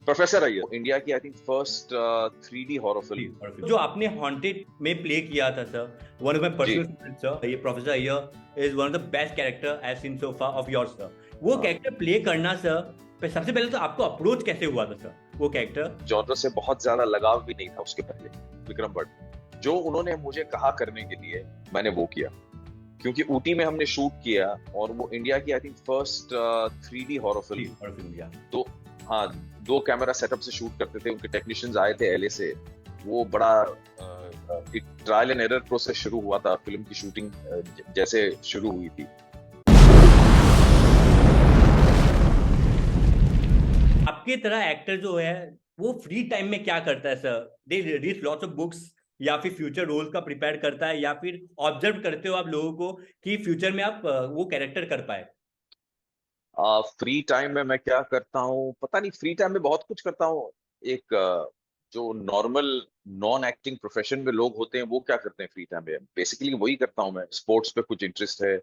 Professor Iyer India की I think first 3D horror film. और जो आपने हॉन्टेड में प्ले किया था सर, वन ऑफ माय जी। पर्सनल फेवरेट सर, ये professor Iyer is one of the best character I seen so far of yours sir. वो हाँ, कैरेक्टर प्ले करना सर, सबसे पहले तो आपको अप्रोच कैसे हुआ था सर वो कैरेक्टर? जॉनर से बहुत ज्यादा लगाव भी नहीं था उसके पहले। विक्रम भट्ट जो उन्होंने मुझे कहा करने के लिए, मैंने वो किया, क्योंकि ऊटी में हमने शूट किया और वो इंडिया की I think first 3D horror film. और फिल्म या तो हाँ, 2 कैमरा सेटअप से शूट करते थे, उनके टेक्नीशियंस आए थे एलए से। वो बड़ा एक ट्रायल एंड एरर प्रोसेस शुरू हुआ था फिल्म की शूटिंग, जैसे शुरू हुई थी। आपके तरह एक्टर जो है वो फ्री टाइम में क्या करता है sir? They read lots of books, या फिर फ्यूचर रोल का प्रिपेयर करता है, या फिर ऑब्जर्व करते हो आप लोगों को कि फ्यूचर में आप वो कैरेक्टर कर पाए? फ्री टाइम में मैं क्या करता हूँ पता नहीं, फ्री टाइम में बहुत कुछ करता हूँ। एक जो नॉर्मल नॉन एक्टिंग प्रोफेशन में लोग होते हैं वो क्या करते हैं फ्री टाइम में, बेसिकली वही करता हूँ मैं। स्पोर्ट्स पे कुछ इंटरेस्ट है,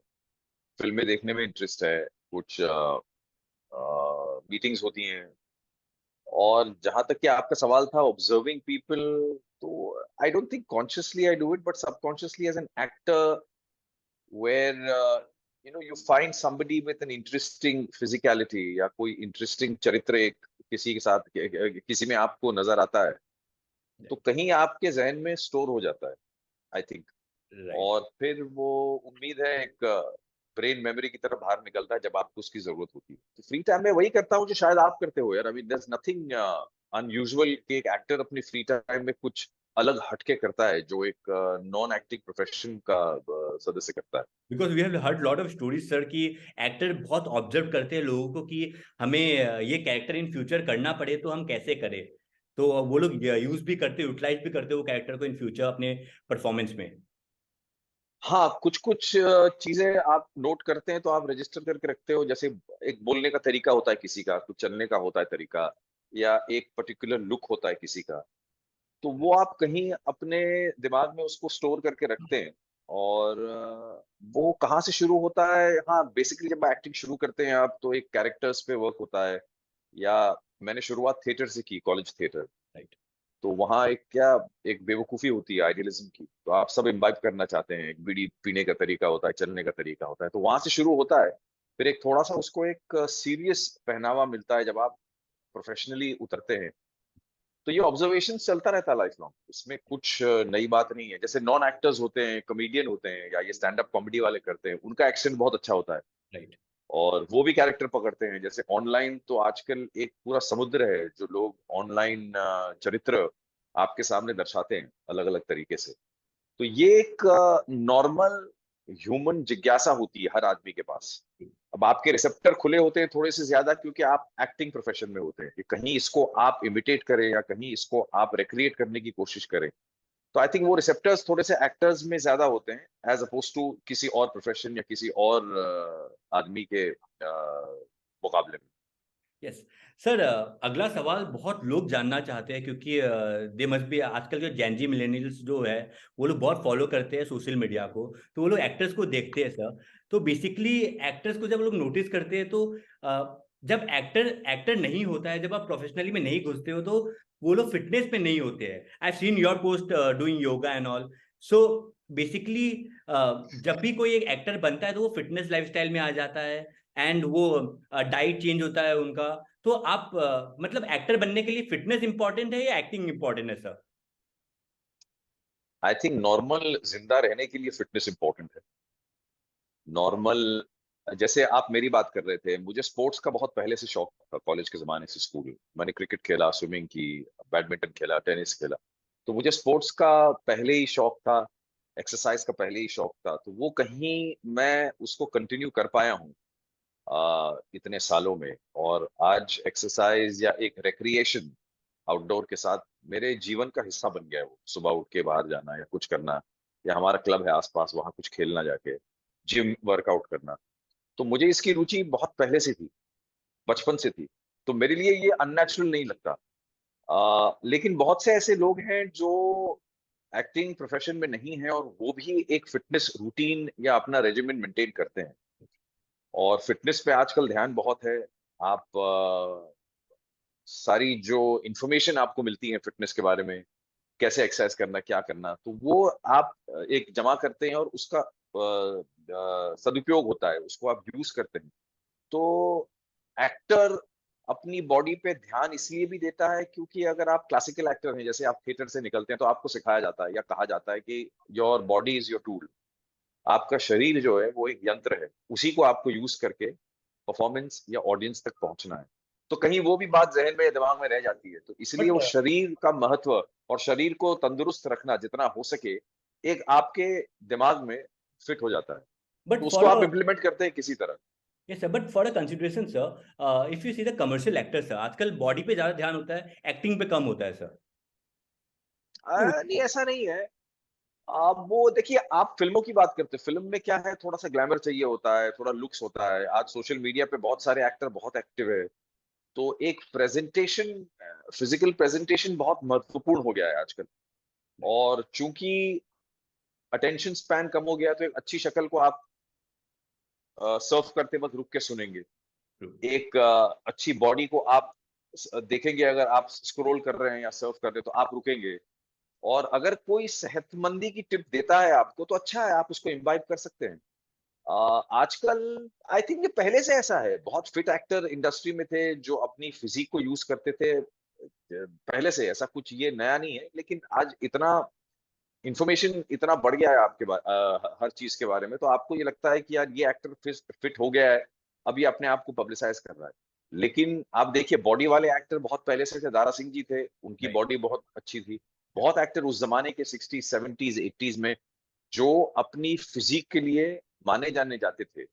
फिल्में देखने में इंटरेस्ट है, कुछ मीटिंग्स होती हैं। और जहां तक कि आपका सवाल था ऑब्जर्विंग पीपल, तो I don't think consciously I do it, but subconsciously as an actor, where you find somebody with an interesting physicality या कोई इंटरेस्टिंग चरित्र एक किसी के साथ किसी में आपको नजर आता है, तो कहीं आपके जहन में स्टोर हो जाता है, आई थिंक। राइट। और फिर वो उम्मीद है एक ब्रेन मेमोरी की तरह बाहर निकलता है जब आपको उसकी जरूरत होती है। तो फ्री टाइम में वही करता हूँ जो शायद आप करते हो यार। I mean there is nothing unusual कि एक एक्टर अपनी फ्री टाइम में कुछ अलग हटके करता है जो एक नॉन एक्टिंग प्रोफेशन का सदस्य करता है। Because we have heard lot of stories sir कि एक्टर बहुत ऑब्जर्व करते हैं लोगों को कि हमें ये कैरेक्टर इन फ्यूचर करना पड़े तो हम कैसे करें। तो वो लोग यूज भी करते, यूटिलाइज भी करते वो कैरेक्टर को इन फ्यूचर अपने परफॉर्मेंस में। हाँ, कुछ-कुछ चीज़ें आप नोट करते हैं तो आप रजिस्टर करके रखते हो। जैसे एक बोलने का तरीका होता है किसी का, कुछ चलने का होता है तरीका, या एक पर्टिकुलर लुक होता है किसी का। तो वो आप कहीं अपने दिमाग में उसको स्टोर करके रखते हैं। और वो कहाँ से शुरू होता है? हाँ, बेसिकली जब एक्टिंग शुरू करते हैं आप तो एक कैरेक्टर्स पे वर्क होता है। या मैंने शुरुआत थिएटर से की, कॉलेज थिएटर। राइट। तो वहाँ एक बेवकूफ़ी होती है आइडियलिज़्म की। तो आप सब इम्बाइब करना चाहते हैं, एक बीड़ी पीने का तरीका होता है, चलने का तरीका होता है, तो वहाँ से शुरू होता है। फिर एक थोड़ा-सा उसको एक सीरियस पहनावा मिलता है जब आप प्रोफ़ेशनली उतरते हैं। तो ये ऑब्ज़र्वेशन चलता रहता है लाइफ़ लॉन्ग। इसमें कुछ नई बात नहीं है। जैसे नॉन एक्टर्स होते हैं, कॉमेडियन होते हैं, या ये स्टैंड अप कॉमेडी वाले करते हैं, उनका एक्सेंट बहुत अच्छा होता है। राइट। और वो भी कैरेक्टर पकड़ते हैं। जैसे ऑनलाइन तो आजकल एक पूरा समुद्र है जो लोग ऑनलाइन चरित्र आपके सामने दर्शाते हैं अलग अलग तरीके से। तो ये एक नॉर्मल ह्यूमन जिज्ञासा होती है हर आदमी के पास। अब आपके रिसेप्टर खुले होते हैं थोड़े से ज्यादा, क्योंकि आप एक्टिंग प्रोफेशन में होते हैं कि कहीं इसको आप इमिटेट करें या कहीं इसको आप रिक्रिएट करने की कोशिश करें। तो आई थिंक वो रिसेप्टर्स थोड़े से एक्टर्स में ज्यादा होते हैं एज अपोज टू किसी और प्रोफेशन या किसी और आदमी के मुकाबले में। Yes sir. अगला सवाल बहुत लोग जानना चाहते हैं क्योंकि दे मस्ट बी, आजकल जो जैनजी मिलेनियल्स जो है वो लोग बहुत फॉलो करते हैं सोशल मीडिया को, तो वो लोग एक्टर्स को देखते हैं सर। तो बेसिकली एक्टर्स को जब लोग नोटिस करते हैं तो जब एक्टर एक्टर नहीं होता है, जब आप प्रोफेशनली में नहीं घुसते हो तो वो लोग फिटनेस पे नहीं होते हैं। I seen your post doing yoga and all. So basically जब भी कोई एक एक्टर बनता है तो वो फिटनेस लाइफस्टाइल में आ जाता है, एंड वो डाइट चेंज होता है उनका। तो आप मतलब एक्टर बनने के लिए फिटनेस इंपॉर्टेंट है या एक्टिंग इंपॉर्टेंट है सर? आई थिंक नॉर्मल जिंदा रहने के लिए फिटनेस इंपॉर्टेंट है। नॉर्मल, जैसे आप मेरी बात कर रहे थे, मुझे स्पोर्ट्स का बहुत पहले से शौक था, कॉलेज के जमाने से। स्कूल मैंने क्रिकेट खेला, स्विमिंग की, बैडमिंटन खेला, टेनिस खेला। तो मुझे स्पोर्ट्स का पहले ही शौक था, एक्सरसाइज का पहले ही शौक था। तो वो कहीं मैं उसको कंटिन्यू कर पाया हूँ इतने सालों में। और आज एक्सरसाइज या एक रिक्रिएशन आउटडोर के साथ मेरे जीवन का हिस्सा बन गया है। वो सुबह उठ के बाहर जाना या कुछ करना, या हमारा क्लब है आसपास वहां कुछ खेलना जाके, जिम वर्कआउट करना। तो मुझे इसकी रुचि बहुत पहले से थी, बचपन से थी। तो मेरे लिए ये अननेचुरल नहीं लगता। लेकिन बहुत से ऐसे लोग हैं जो एक्टिंग प्रोफेशन में नहीं है और वो भी एक फिटनेस रूटीन या अपना रेजिमेंट मेंटेन करते हैं। और फिटनेस पे आजकल ध्यान बहुत है। आप सारी जो इंफॉर्मेशन आपको मिलती है फिटनेस के बारे में, कैसे एक्सरसाइज करना, क्या करना, तो वो आप एक जमा करते हैं और उसका सदुपयोग होता है, उसको आप यूज करते हैं। तो एक्टर अपनी बॉडी पे ध्यान इसलिए भी देता है क्योंकि अगर आप क्लासिकल एक्टर हैं, जैसे आप थिएटर से निकलते हैं, तो आपको सिखाया जाता है या कहा जाता है कि your body is your tool. आपका शरीर जो है वो एक यंत्र है, उसी को आपको यूज करके परफॉर्मेंस या ऑडियंस तक पहुंचना है। तो कहीं वो भी बात जहन में, दिमाग में रह जाती है, तो इसलिए बट वो शरीर का महत्व और शरीर को तंदुरुस्त रखना जितना हो सके, एक आपके दिमाग में फिट हो जाता है, बट तो उसको फॉर आप इम्प्लीमेंट करते हैं किसी तरह। Yes sir, but for a consideration sir, if you see the commercial actor sir, आजकल बॉडी पे ज्यादा ध्यान होता है, एक्टिंग पे कम होता है सर। तो नहीं, ऐसा नहीं है। आप वो देखिए, आप फिल्मों की बात करते हैं, फिल्म में क्या है, थोड़ा सा ग्लैमर चाहिए होता है, थोड़ा लुक्स होता है। आज सोशल मीडिया पे बहुत सारे एक्टर बहुत एक्टिव है, तो एक प्रेजेंटेशन, फिजिकल प्रेजेंटेशन बहुत महत्वपूर्ण हो गया है आजकल। और चूंकि अटेंशन स्पैन कम हो गया है, तो एक अच्छी शक्ल को आप सर्व करते वक्त रुक के सुनेंगे, एक अच्छी बॉडी को आप देखेंगे, अगर आप स्क्रॉल कर रहे हैं या सर्व कर रहे हैं तो आप रुकेंगे। और अगर कोई सेहतमंदी की टिप देता है आपको, तो अच्छा है, आप उसको इम्बाइब कर सकते हैं। आजकल आई थिंक ये पहले से ऐसा है, बहुत फिट एक्टर इंडस्ट्री में थे जो अपनी फिजिक को यूज करते थे, पहले से ऐसा कुछ ये नया नहीं है। लेकिन आज इतना इंफॉर्मेशन इतना बढ़ गया है हर चीज के बारे में, तो आपको ये लगता है कि यार ये एक्टर फिट हो गया है, अब ये अपने आप को पब्लिसाइज कर रहा है। लेकिन आप देखिए, बॉडी वाले एक्टर बहुत पहले से थे, दारा सिंह जी थे, उनकी राइट। बॉडी बहुत अच्छी थी। बहुत एक्टर उस जमाने के 60s 70s 80s में जो अपनी फिजिक के लिए माने जाने जाते थे,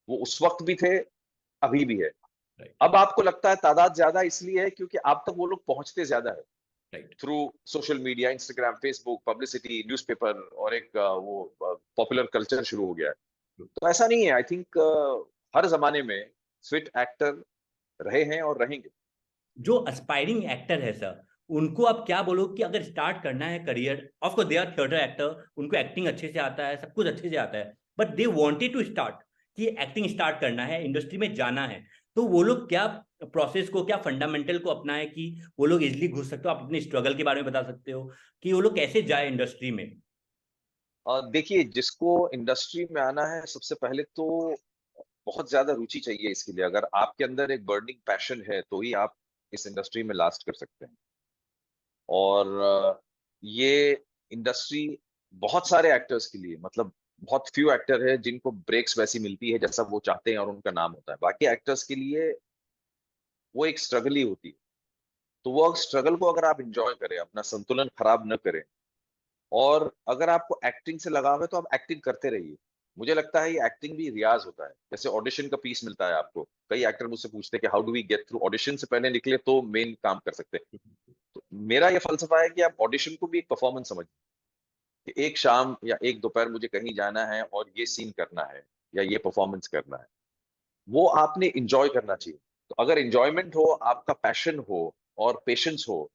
वो उस वक्त भी थे, अभी भी है। राइट। अब आपको लगता है तादाद ज्यादा इसलिए है क्योंकि आप तक वो लोग पहुंचते ज्यादा है, right. Through social media, Instagram, Facebook, publicity, newspaper, और एक वो पॉपुलर कल्चर शुरू हो गया है। तो ऐसा नहीं है, आई थिंक हर जमाने में फिट एक्टर रहे हैं और रहेंगे। जो एस्पायरिंग एक्टर है सर, उनको आप क्या बोलोगे कि अगर स्टार्ट करना है career, of course they are theatre actor, उनको एक्टिंग अच्छे से आता है, सब कुछ अच्छे से आता है, but they wanted to start, कि एक्टिंग स्टार्ट करना है, इंडस्ट्री में जाना है, तो वो लोग क्या प्रोसेस को, क्या फंडामेंटल को अपनाए कि वो लोग इजिली घुस सकते हो? आप अपने स्ट्रगल के बारे में बता सकते हो कि वो लोग कैसे जाए इंडस्ट्री में? देखिए, जिसको इंडस्ट्री में आना है, सबसे पहले तो बहुत ज्यादा रुचि चाहिए इसके लिए। अगर आपके अंदर एक बर्निंग पैशन है, तो ही आप इस इंडस्ट्री में लास्ट कर सकते हैं। और ये इंडस्ट्री बहुत सारे एक्टर्स के लिए, मतलब बहुत फ्यू एक्टर है जिनको ब्रेक्स वैसी मिलती है जैसा वो चाहते हैं और उनका नाम होता है। बाकी एक्टर्स के लिए वो एक स्ट्रगल ही होती है। तो वो स्ट्रगल को अगर आप इंजॉय करें, अपना संतुलन खराब न करें, और अगर आपको एक्टिंग से लगाव है, तो आप एक्टिंग करते रहिए। मुझे लगता है ये एक्टिंग भी रियाज होता है, जैसे ऑडिशन का पीस मिलता है आपको। कई एक्टर मुझसे पूछते हैं कि how do we get through, audition से पहले निकले तो मेन काम कर सकते हैं। तो मेरा ये फलसफा है कि आप ऑडिशन को भी एक परफॉर्मेंस समझिए, कि एक शाम या एक दोपहर मुझे कहीं जाना है और ये सीन करना है या ये परफॉर्मेंस करना है, वो आपने इंजॉय करना चाहिए। तो अगर इंजॉयमेंट हो, आपका पैशन हो और पेशेंस हो,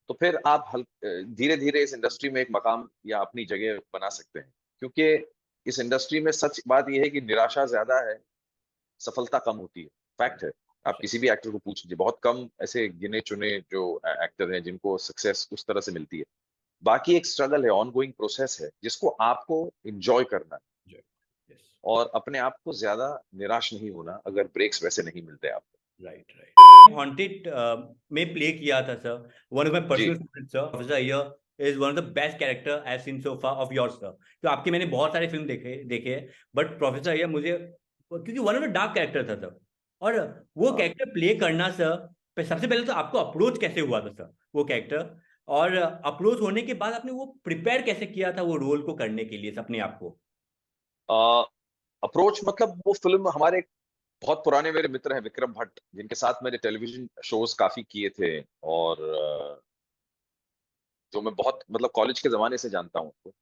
तो फिर आप धीरे धीरे इस इंडस्ट्री में एक मकाम या अपनी जगह बना सकते हैं। क्योंकि इस इंडस्ट्री में सच बात यह है कि निराशा ज्यादा है, सफलता कम होती है। फैक्ट है। आप किसी भी एक्टर को पूछ लीजिए, बहुत कम ऐसे गिने चुने जो एक्टर हैं जिनको सक्सेस उस तरह से मिलती है। बाकी एक स्ट्रगल है, ऑनगोइंग प्रोसेस है, जिसको आपको इंजॉय करना है यस। और अपने आप को ज्यादा निराश नहीं होना अगर ब्रेक्स वैसे नहीं मिलते आपको। Right, right. हॉन्टेड में प्ले किया था सर, वन ऑफ माय जी। Personal favourite sir, officer Iyer is one of the best character I have seen so far of yours sir. तो आपके मैंने बहुत सारे फिल्म देखे देखे हैं, बट प्रोफेसर अय्यर मुझे, क्योंकि one of the dark character था सर, और वो हाँ। कैरेक्टर प्ले करना सर, सबसे पहले तो आपको अप्रोच कैसे हुआ था सर वो कैरेक्टर, और अप्रोच होने के बाद आपने वो प्रिपेयर कैसे किया था वो रोल को करने के लिए अपने आप को? अप्रोच मतलब, वो फिल्म हमारे बहुत पुराने मेरे मित्र हैं, विक्रम भट्ट, जिनके साथ मैंने टेलीविजन शोज काफी किए थे, और जो मैं बहुत, मतलब कॉलेज के जमाने से जानता हूँ उनको।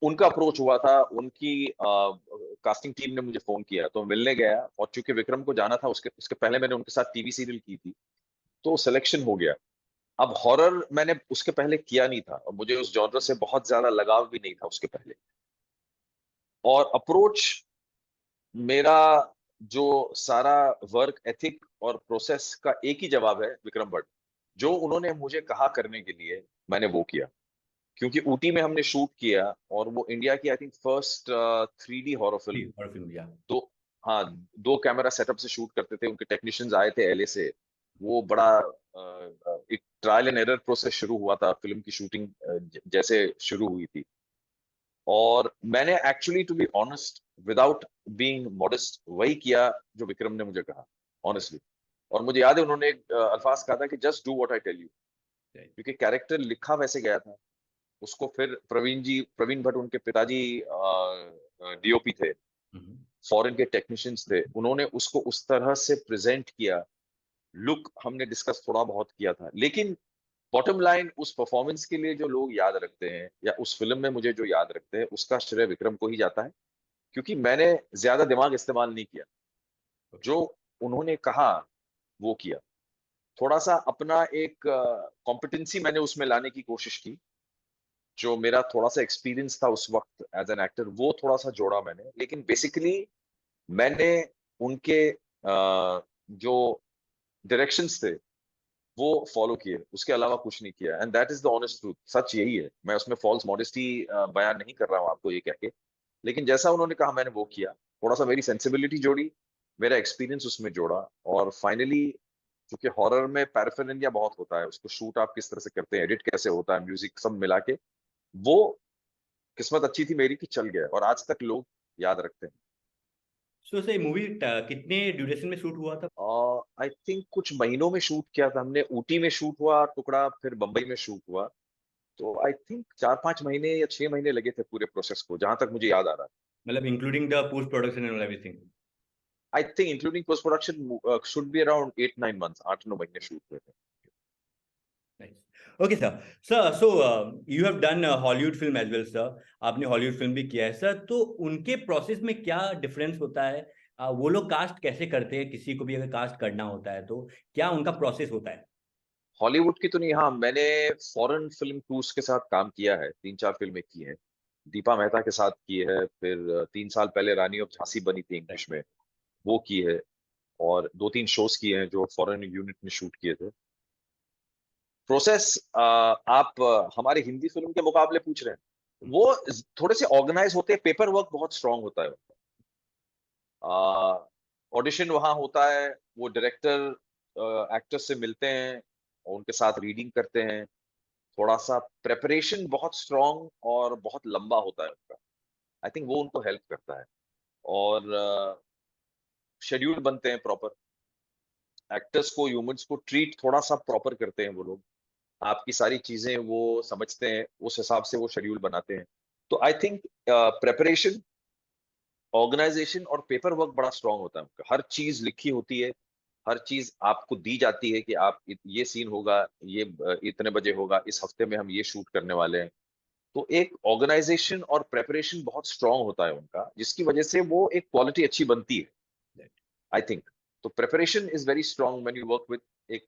उनका अप्रोच हुआ था, उनकी कास्टिंग टीम ने मुझे फोन किया, तो मिलने गया, और चूंकि विक्रम को जाना था, उसके उसके पहले मैंने उनके साथ टीवी सीरियल की थी, तो सिलेक्शन हो गया। अब हॉरर मैंने उसके पहले किया नहीं था, और मुझे उस जॉनर से बहुत ज्यादा लगाव भी नहीं था उसके पहले। और अप्रोच, मेरा जो सारा वर्क एथिक और प्रोसेस का एक ही जवाब है, विक्रम भट्ट। जो उन्होंने मुझे कहा करने के लिए, मैंने वो किया। क्योंकि ऊटी में हमने शूट किया, और वो इंडिया की I think first 3D horror film. और फिल्म या तो हाँ, 2 कैमरा सेटअप से शूट करते थे, उनके टेक्नीशियंस आए थे एलए से। वो बड़ा एक ट्रायल एंड एरर प्रोसेस शुरू हुआ था, फिल्म की शूटिंग जैसे शुरू हुई थी। और मैंने actually, to be honest, without being modest, वही किया जो विक्रम ने मुझे कहा, ऑनेस्टली। और मुझे याद है उन्होंने एक अल्फाज कहा था कि just do what I tell you. क्योंकि कैरेक्टर लिखा वैसे गया था, उसको फिर प्रवीण भट्ट उनके पिताजी डीओपी थे, फॉरेन के टेक्नीशियंस थे, उन्होंने उसको उस तरह से प्रेजेंट किया। लुक हमने डिस्कस थोड़ा बहुत किया था, लेकिन बॉटम लाइन, उस परफॉर्मेंस के लिए जो लोग याद रखते हैं, या उस फिल्म में मुझे जो याद रखते हैं, उसका श्रेय विक्रम को ही जाता है। क्योंकि मैंने ज्यादा दिमाग इस्तेमाल नहीं किया, जो उन्होंने कहा वो किया। थोड़ा सा अपना एक कॉम्पिटेंसी मैंने उसमें लाने की कोशिश की। जो मेरा थोड़ा सा एक्सपीरियंस था उस वक्त एज एन एक्टर, वो थोड़ा सा जोड़ा मैंने। लेकिन बेसिकली मैंने उनके जो डायरेक्शंस थे वो फॉलो किए, उसके अलावा कुछ नहीं किया। And that is the honest truth, सच यही है। मैं उसमें फॉल्स मॉडेस्टी बयान नहीं कर रहा हूँ आपको ये कह के। लेकिन जैसा उन्होंने कहा मैंने वो किया। थोड़ा सा मेरी सेंसिबिलिटी जोड़ी, मेरा एक्सपीरियंस उसमें जोड़ा, और फाइनली, क्योंकि हॉरर में पैराफेरेनिया बहुत होता है, उसको शूट आप किस तरह से करते हैं, एडिट कैसे होता है, म्यूजिक सब मिला के, वो किस्मत अच्छी थी मेरी कि चल गया, और आज तक लोग याद रखते हैं। सो सर मूवी कितने ड्यूरेशन में शूट हुआ था? आई थिंक कुछ महीनों में शूट किया था हमने। ऊटी में शूट हुआ टुकड़ा, फिर बंबई में शूट हुआ। तो आई थिंक 4-5 महीने या 6 महीने लगे थे पूरे प्रोसेस को, जहां तक मुझे याद आ रहा है। मतलब including the post production and everything? I think including post production should be around 8-9 months, 8-9 महीने शूट हुए थे। Nice. Okay, sir. Sir, so you have done a Hollywood film as well, sir. आपने हॉलीवुड फिल्म भी किया है sir, तो उनके process में क्या डिफरेंस होता है? वो लोग कास्ट कैसे करते हैं? किसी को भी अगर कास्ट करना होता है तो क्या उनका प्रोसेस होता है? हॉलीवुड की तो नहीं, हाँ मैंने फॉरेन फिल्म क्रूज के साथ काम किया है, 3-4 फिल्में की हैं। दीपा मेहता के साथ की है, फिर 3 साल पहले रानी ऑफ झांसी बनी थी इंग्लिश में, वो की है। और 2-3 शोज किए हैं जो फॉरेन यूनिट में शूट किए थे। प्रोसेस आप हमारे हिंदी फिल्म के मुकाबले पूछ रहे हैं, वो थोड़े से ऑर्गेनाइज होते हैं, पेपर वर्क बहुत स्ट्रांग होता है उनका। ऑडिशन वहां होता है, वो डायरेक्टर एक्टर्स से मिलते हैं और उनके साथ रीडिंग करते हैं। थोड़ा सा प्रेपरेशन बहुत स्ट्रांग और बहुत लंबा होता है उनका। आई थिंक वो उनको हेल्प करता है। और शेड्यूल बनते हैं प्रॉपर, एक्टर्स को, ह्यूमंस को ट्रीट थोड़ा सा प्रॉपर करते हैं वो लोग। आपकी सारी चीजें वो समझते हैं, उस हिसाब से वो शेड्यूल बनाते हैं। तो आई थिंक प्रेपरेशन, ऑर्गेनाइजेशन और पेपर वर्क बड़ा स्ट्रांग होता है उनका। हर चीज लिखी होती है, हर चीज आपको दी जाती है कि आप ये सीन होगा, ये इतने बजे होगा, इस हफ्ते में हम ये शूट करने वाले हैं। तो एक ऑर्गेनाइजेशन और प्रेपरेशन बहुत स्ट्रांग होता है उनका, जिसकी वजह से वो एक क्वालिटी अच्छी बनती है, आई थिंक। तो preparation is very strong when you work with एक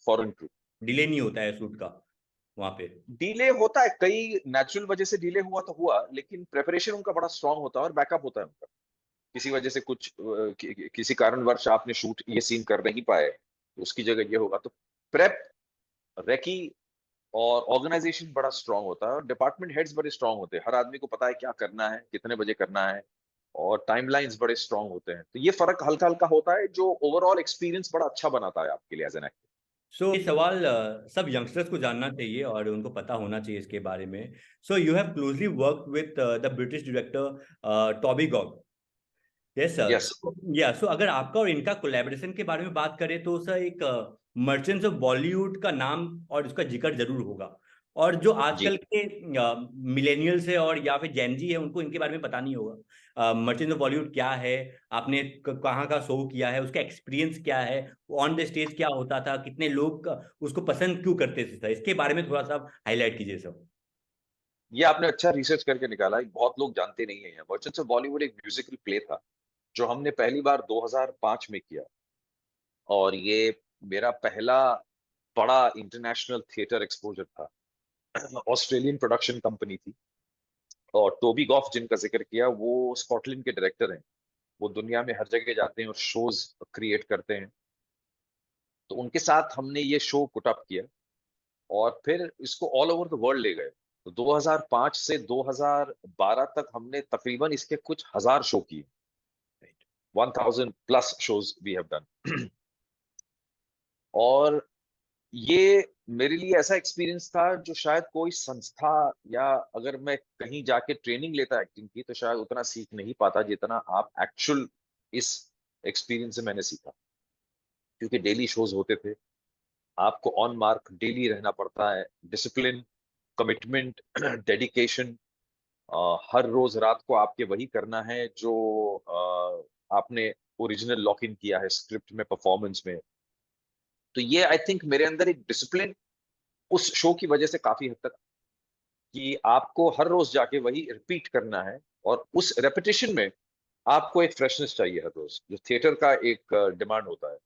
फॉरेन क्रू। डिले नहीं होता है शूट का वहां पे? डिले होता है, कई नेचुरल वजह से डिले हुआ तो हुआ, लेकिन प्रेपरेशन उनका बड़ा स्ट्रांग होता है और बैकअप होता है उनका। किसी वजह से कुछ किसी कारणवश आपने शूट ये सीन कर नहीं पाए, तो उसकी जगह ये होगा। तो प्रेप, रेकी और ऑर्गेनाइजेशन बड़ा स्ट्रांग होता है, और डिपार्टमेंट हेड्स बड़े स्ट्रांग होते हैं। हर आदमी को पता है क्या करना है, कितने बजे करना है, और टाइमलाइंस बड़े स्ट्रांग होते हैं। तो ये फर्क हल्का हल्का होता है, जो ओवरऑल एक्सपीरियंस बड़ा अच्छा बनाता है आपके लिए एज एन एक्टर। सो ये सवाल सब यंगस्टर्स को जानना चाहिए और उनको पता होना चाहिए इसके बारे में। So you have closely work with the British director Toby Gogh. Yes sir. Yes. या सो अगर आपका और इनका कोलैबोरेशन के बारे में बात करें तो सर एक मर्चेंट्स ऑफ बॉलीवुड का नाम और उसका जिक्र जरूर होगा। और जो जी। आजकल के मिलेनियल्स है और या फिर जेन जी है उनको इनके बारे में पता नहीं होगा मर्चेंट्स ऑफ बॉलीवुड क्या है, आपने कहाँ का शो किया है, उसका एक्सपीरियंस क्या है, ऑन द स्टेज क्या होता था, कितने लोग उसको पसंद क्यों करते थे सर, इसके बारे में थोड़ा सा हाईलाइट कीजिए सर। ये आपने अच्छा रिसर्च करके निकाला, बहुत लोग जानते नहीं है। मर्चेंट्स ऑफ बॉलीवुड एक म्यूजिकल प्ले था, जो हमने पहली बार 2005 में किया। और ये मेरा पहला बड़ा इंटरनेशनल थिएटर एक्सपोजर था। ऑस्ट्रेलियन प्रोडक्शन कंपनी थी, और टोबी गॉफ जिनका जिक्र किया, वो स्कॉटलैंड के डायरेक्टर हैं। वो दुनिया में हर जगह जाते हैं और शोज क्रिएट करते हैं। तो उनके साथ हमने ये शो पुट अप किया और फिर इसको ऑल ओवर द वर्ल्ड ले गए। तो 2005 से 2012 तक हमने तकरीबन इसके कुछ हज़ार शो किए। 1000 plus shows we have done. और ये मेरे लिए ऐसा एक्सपीरियंस था जो शायद कोई संस्था या अगर मैं कहीं जाके ट्रेनिंग लेता एक्टिंग की तो शायद उतना सीख नहीं पाता जितना आप एक्चुअल इस एक्सपीरियंस से मैंने सीखा। क्योंकि डेली शोज़ होते थे, आपको ऑन मार्क डेली रहना पड़ता है, डिसिप्लिन, कमिटमेंट, डेडिकेशन, हर रोज रात को आपके वही करना है जो आपने ओरिजिनल लॉक इन किया है स्क्रिप्ट में, परफॉर्मेंस में। तो ये आई थिंक मेरे अंदर एक डिसिप्लिन उस शो की वजह से काफी हद तक कि आपको हर रोज जाके वही रिपीट करना है और उस रेपिटेशन में आपको एक फ्रेशनेस चाहिए हर रोज, जो थिएटर का एक डिमांड होता है।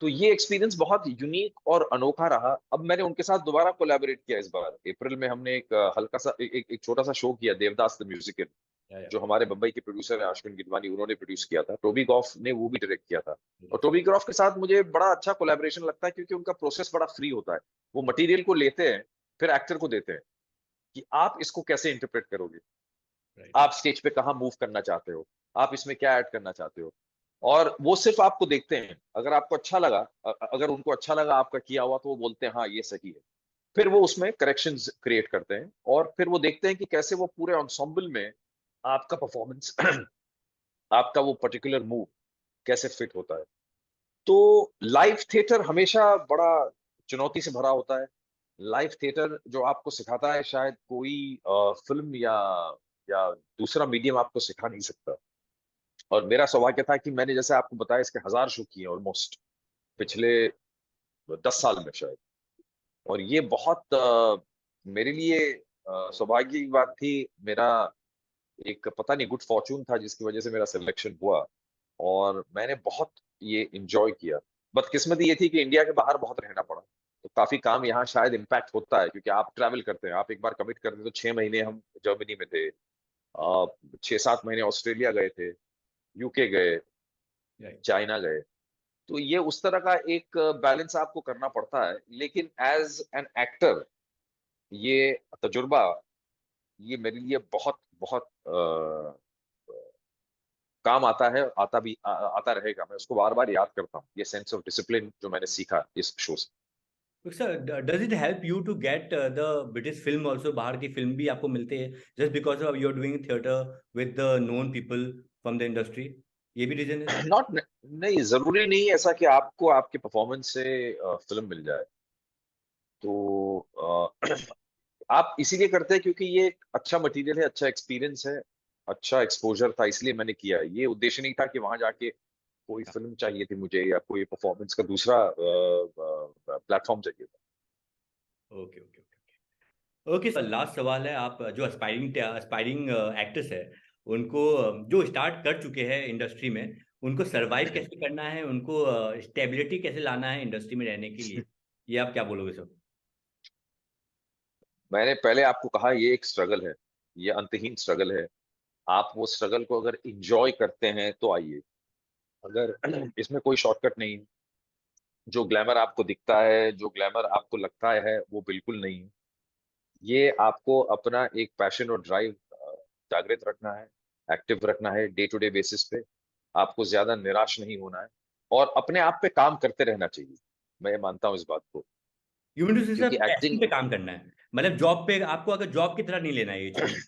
तो ये एक्सपीरियंस बहुत यूनिक और अनोखा रहा। अब मैंने उनके साथ दोबारा कोलैबोरेट किया इस बार। अप्रैल में हमने एक हल्का सा एक छोटा सा शो किया, देवदास द म्यूजिकल, या या जो हमारे बम्बई के प्रोड्यूसर है अश्विन गिदवानी, उन्होंने प्रोड्यूस किया था। टोबी गॉफ ने वो भी डायरेक्ट किया था। और टोबी गॉफ के साथ मुझे बड़ा अच्छा कोलैबोरेशन लगता है क्योंकि उनका प्रोसेस बड़ा फ्री होता है। वो मटेरियल को लेते हैं, फिर एक्टर को देते हैं कि आप इसको कैसे इंटरप्रेट करोगे, राइट आप स्टेज पे कहाँ मूव करना चाहते हो, आप इसमें क्या ऐड करना चाहते हो। और वो सिर्फ आपको देखते हैं, अगर आपको अच्छा लगा, अगर उनको अच्छा लगा आपका किया हुआ, तो वो बोलते हैं हाँ ये सही है। फिर वो उसमें करेक्शंस क्रिएट करते हैं और फिर वो देखते हैं कि कैसे वो पूरे एन्सेम्बल में आपका परफॉर्मेंस आपका वो पर्टिकुलर मूव कैसे फिट होता है। तो लाइव थिएटर हमेशा बड़ा चुनौती से भरा होता है। लाइव थिएटर जो आपको सिखाता है शायद कोई फ़िल्म या दूसरा मीडियम आपको सिखा नहीं सकता। और मेरा सौभाग्य था कि मैंने जैसे आपको बताया इसके 1000 शो किए ऑलमोस्ट पिछले 10 साल में शायद। और ये बहुत मेरे लिए सौभाग्य की बात थी। मेरा एक पता नहीं गुड फॉर्च्यून था जिसकी वजह से मेरा सिलेक्शन हुआ और मैंने बहुत ये एन्जॉय किया। बदकिस्मती ये थी कि इंडिया के बाहर बहुत रहना पड़ा। तो काफ़ी काम यहाँ शायद इम्पैक्ट होता है क्योंकि आप ट्रैवल करते हैं। आप एक बार कमिट करते हैं तो 6 महीने हम जर्मनी में थे। 6-7 महीने ऑस्ट्रेलिया गए थे, यूके गए, राइट चाइना गए। तो ये उस तरह का एक बैलेंस आपको करना पड़ता है। लेकिन एज़ एन एक्टर ये तजुर्बा, ये मेरे लिए बहुत बहुत काम आता है, आता रहेगा। मैं उसको बार-बार याद करता हूँ। ये सेंस ऑफ डिसिप्लिन जो मैंने सीखा इस शो से। Sir does it help you to get the British film also, बाहर की फिल्म भी आपको मिलते हैं just because of you are doing theatre with the known people from the industry, ये भी रीजन है? नॉट न नहीं, ज़रूरी नहीं ऐसा कि आपको आपके परफॉर्मेंस से फ़िल्म मिल जाए। तो आप इसीलिए करते हैं क्योंकि ये एक अच्छा मटेरियल है, अच्छा एक्सपीरियंस है, अच्छा एक्सपोज़र था इसलिए मैंने किया। ये उद्देश्य नहीं था कि वहाँ जाके कोई फ़िल्म चाहिए थी मुझे या कोई परफॉर्मेंस का दूसरा प्लेटफ़ॉर्म चाहिए था। Okay okay okay okay sir, last सवाल है। आप जो एस्पायरिंग एक्टर्स है उनको जो स्टार्ट कर चुके हैं इंडस्ट्री में, उनको सरवाइव कैसे करना है, उनको स्टेबिलिटी कैसे लाना है इंडस्ट्री में रहने के लिए, ये आप क्या बोलोगे सर? मैंने पहले आपको कहा ये एक स्ट्रगल है, ये अंतहीन स्ट्रगल है। आप वो स्ट्रगल को अगर एन्जॉय करते हैं तो आइए, अगर इसमें कोई शॉर्टकट नहीं है। जो ग्लैमर आपको दिखता है, जो ग्लैमर आपको लगता है, वो बिल्कुल नहीं है। ये आपको अपना एक पैशन और ड्राइव जागृत रखना है, एक्टिव रखना है डे टू डे बेसिस पे। आपको ज़्यादा निराश नहीं होना है और अपने आप पे काम करते रहना चाहिए। मैं ये मानता हूँ इस बात को, यू मीन टू से सर क्योंकि पैशन एक्टिंग पे काम करना है, मतलब जॉब पे आपको अगर जॉब की तरह नहीं लेना है ये चीज?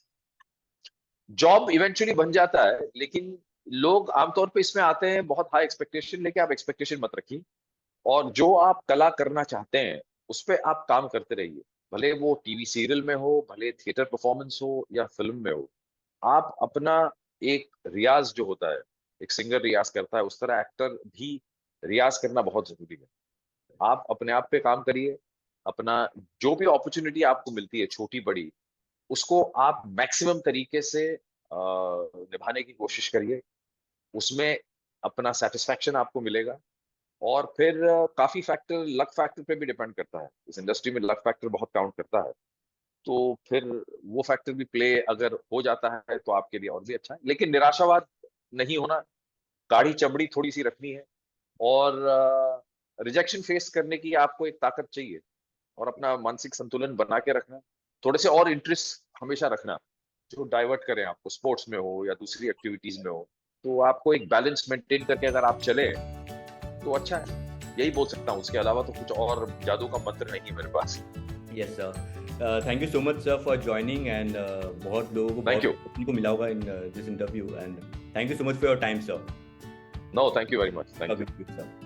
जॉब इवेंचुअली बन जाता है, लेकिन लोग आमतौर पे इसमें आते हैं बहुत हाई एक्सपेक्टेशन लेके। आप एक्सपेक्टेशन मत रखिए और जो आप कला करना चाहते हैं, उस पे आप काम करते रहिए। भले वो टीवी सीरियल में हो, भले थिएटर परफॉर्मेंस हो या फ़िल्म में हो। आप अपना एक रियाज़ जो होता है, एक सिंगर रियाज़ करता है, उस तरह एक्टर भी रियाज़ करना बहुत ज़रूरी है। आप अपने आप पे काम करिए, अपना जो भी अपॉर्च्युनिटी आपको मिलती है, छोटी-बड़ी, उसको आप मैक्सिमम तरीके से निभाने की कोशिश करिए। उसमें अपना सैटिस्फैक्शन आपको मिलेगा और फिर काफ़ी फैक्टर लक फैक्टर पे भी डिपेंड करता है। इस इंडस्ट्री में लक फैक्टर बहुत काउंट करता है। तो फिर वो फैक्टर भी प्ले अगर हो जाता है तो आपके लिए और भी अच्छा है। लेकिन निराशावाद नहीं होना, गाढ़ी चमड़ी थोड़ी-सी रखनी है और रिजेक्शन फेस करने की आपको एक ताकत चाहिए और अपना मानसिक संतुलन बना के रखना, थोड़े से और इंटरेस्ट हमेशा रखना, जो डाइवर्ट करें आपको, स्पोर्ट्स में हो या दूसरी एक्टिविटीज में हो। तो आपको एक बैलेंस मेंटेन करके अगर आप चले तो अच्छा है, यही बोल सकता हूँ। उसके अलावा तो कुछ और जादू का मंत्र नहीं है मेरे पास। Yes sir, thank you so much sir for joining and बहुत लोगों को थैंक बहुत यू। सीखने को मिला होगा in this interview and thank you so much for your time sir. No, thank you very much, thank you. Sir.